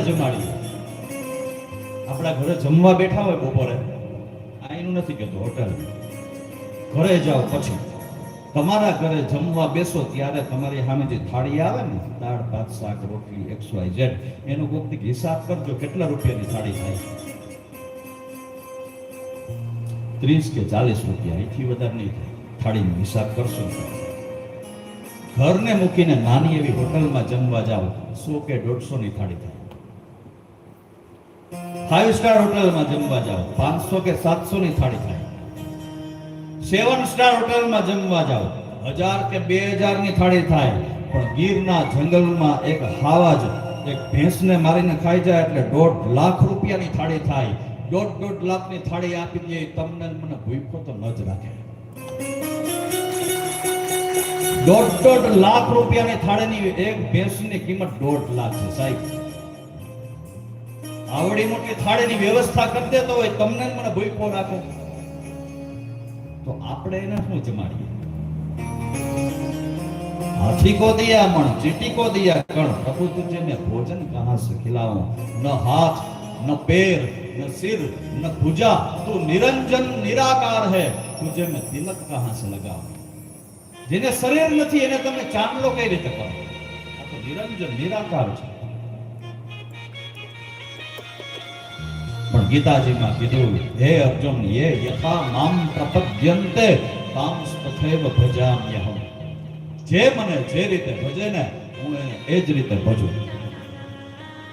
જમાડીએ. આપણા ઘરે જમવા બેઠા હોય બપોરે, આ એનું નથી કહેતો, હોટલ ઘરે જાઓ પછી તમારા ઘરે જમવા બેસો ત્યારે તમારી સામે જે થાળી આવે ને, દાળ ભાત શાક રોટલી XYZ, એનો કોઈક હિસાબ કરજો કેટલા રૂપિયાની થાળી થાય. 30 કે 40 રૂપિયા, એથી વધારે નહીં થાય. થાળીનો હિસાબ કરશો. ઘરને મૂકીને નાની એવી હોટલમાં જમવા જાઓ, 100 કે 150 ની થાળી થાય. 5 સ્ટાર હોટલમાં જમવા જાઓ, 500 કે 700 ની થાળી થાય. 7 સ્ટાર હોટલમાં જમવા જાઓ, 1000 કે 2000 ની થાળી થાય. પણ ગીરના જંગલમાં એક હાવાજ એક ભેંસને મારીને ખાઈ જાય એટલે 1.5 લાખ રૂપિયાની થાળી થાય. 1.5 લાખની થાળી આપી દે, તમને મને ભૂખો તો ન જ રાખે. 1.5 લાખ રૂપિયાની થાળીની એક ભેંસની કિંમત 1.5 લાખ છે સાહેબ. આવડી મોટી થાળીની વ્યવસ્થા કરી દેતો હોય, તમને મને ભૂખો રાખે, तो આપણે એને શું જમાડીએ? हाथी को दिया मन, चींटी को दिया कण, प्रभु तुझे मैं भोजन कहां से खिलाऊं? न हाथ न पैर न सिर न भुजा, तू निरंजन निराकार है, तुझे मैं तिलक कहां से लगाऊं? જેને શરીર નથી એને તમે ચાંદલો કઈ રીતે કરો? આ તો નિરંજન નિરાકાર છે. પણ ગીતાજીમાં કીધું, હે અર્જુન, યે યથા મામ પ્રપદ્યન્તે તામ તથૈવ ભજામ્યહમ. જે મને જે રીતે ભજે ને હું એને એ જ રીતે ભજું.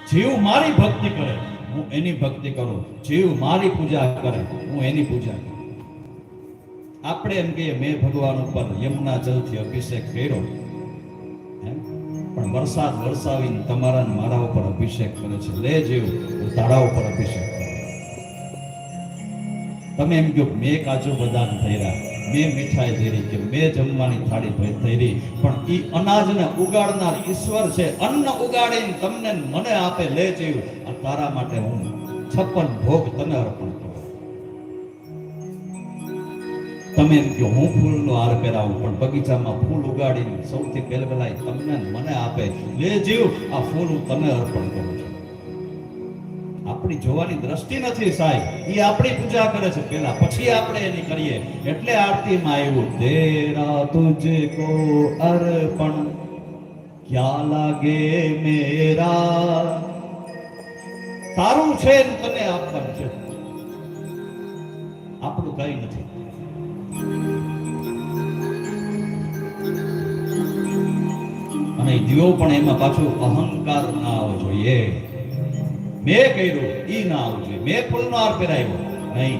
જીવ મારી ભક્તિ કરે હું એની ભક્તિ કરું, જીવ મારી પૂજા કરે હું એની પૂજા કરું. આપણે એમ કહીએ મેં ભગવાન ઉપર યમુના જલથી અભિષેક કર્યો, પણ વરસાદ વરસાવીને તમારા મારા ઉપર અભિષેક કરે છે. લે જીવ હું તારા ઉપર અભિષેક કરું. તમે એમ કહો મેં કાજુ બદામ ધર્યા, મેં મીઠાઈ ધરી, કે મેં જમવાની થાળી ધરી, પણ ઈ અનાજને ઉગાડનાર ઈશ્વર છે. અન્ન ઉગાડીને તમને મને આપે. લે જીવ આ તારા માટે હું 56 ભોગ તને અર્પણ કરું. તમે એમ કહો હું ફૂલનો હાર પહેરાવું, પણ બગીચામાં ફૂલ ઉગાડીને સૌથી પહેલા તમને મને આપે. લે જીવ આ ફૂલ હું તને અર્પણ કરું છું. આપણી જોવાની દ્રષ્ટિ નથી સાહેબ, એ આપણી પૂજા કરે છે પહેલા, પછી આપણે એની કરીએ. એટલે આરતીમાં આવ્યું, તેરા તુજકો અર્પણ ક્યા લાગે મેરા. તારું છે ને તને આપવાનું છે, આપણું કઈ નથી. અને દીવો પણ એમાં પાછું અહંકાર ના આવવો જોઈએ. મેં કર્યું ઈ ના આવવું જોઈએ. મેં ફૂલનો હાર પહેરાવ્યો નહીં,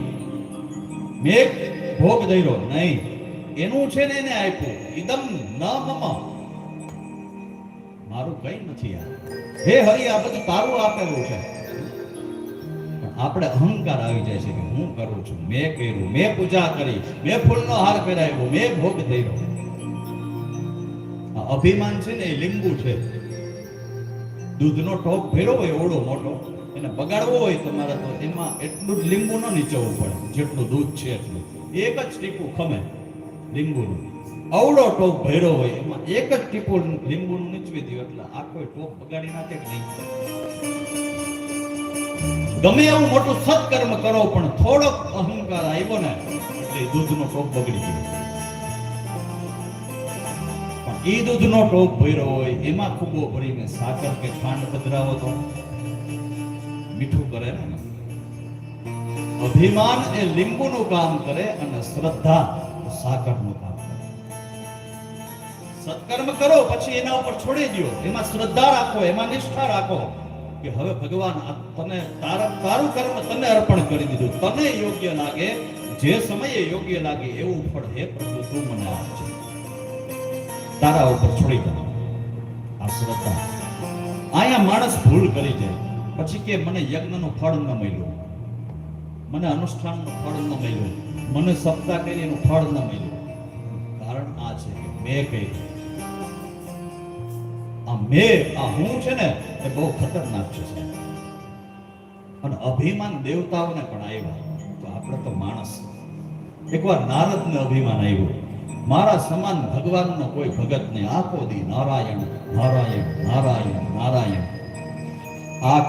મેં ભોગ દર્યો નહીં, એનું છે ને એને આપ્યું. ઇદમ ન મમ, મારું કઈ નથી આ. હે હરિ આ બધું તારું આપેલું છે. આપણે અહંકાર આવી જાય છે કે હું કરું છું, મેં કર્યું, મેં પૂજા કરી, મેં ફૂલનો હાર પહેરાવ્યો, મેં ભોગ દર્યો. અભિમાન છે ને એ લીંબુ છે. દૂધનો ટોપ ભેરો હોય ઓળો મોટો, એને બગાડવો હોય તમારે તો એમાં એટલું જ લીંબુ ન નીચવવું પડે, જેટલું દૂધ છે એટલું. એક જ ટીપું ખમે લીંબુનું. અવળો ટોપ ભેરો હોય એમાં એક જ ટીપું લીંબુનું નીચવી દો એટલે આખો ટોપ બગાડી નાખે કે નહીં? ગમે એવું મોટું સત્કર્મ કરો પણ થોડોક અહંકાર આવ્યો ને એટલે દૂધનો ટોપ બગડી ગયો. પણ એ દૂધનો ટોપ ભર્યો હોય એમાં ખૂબો ભરીને સાકર કે ખાંડ પધરાવો તો મીઠું કરે ને. અભિમાન એ લીંબુનું કામ કરે અને શ્રદ્ધા સાકરનું કામ કરે. સત્કર્મ કરો પછી એના ઉપર છોડી દો, એમાં શ્રદ્ધા રાખો, એમાં નિષ્ઠા રાખો કે હવે ભગવાન તને તારું કર્મ તને અર્પણ કરી દીધું, તને યોગ્ય લાગે, જે સમયે યોગ્ય લાગે એવું ફળ હે પ્રભુ તું મને આપજે. તારા ઉપર છોડી દો આ શ્રદ્ધા. અહીંયા માણસ ભૂલ કરી જાય પછી કે મને યજ્ઞનું ફળ ન મળ્યું, મને અનુષ્ઠાનનું ફળ ન મળ્યું, મને સપ્તાહ કરી એનું ફળ ન મળ્યું. કારણ આ છે કે મેં કહી આ હું છે ને એ બહુ ખતરનાક છે. અને અભિમાન દેવતાઓને પણ આવ્યા તો આપણે તો માણસ. એકવાર નારદને અભિમાન આવ્યું, મારા સમાન ભગવાનનો કોઈ ભગત નહીં, આખો દી નારાયણ નારાયણ નારાયણ નારાયણ. આ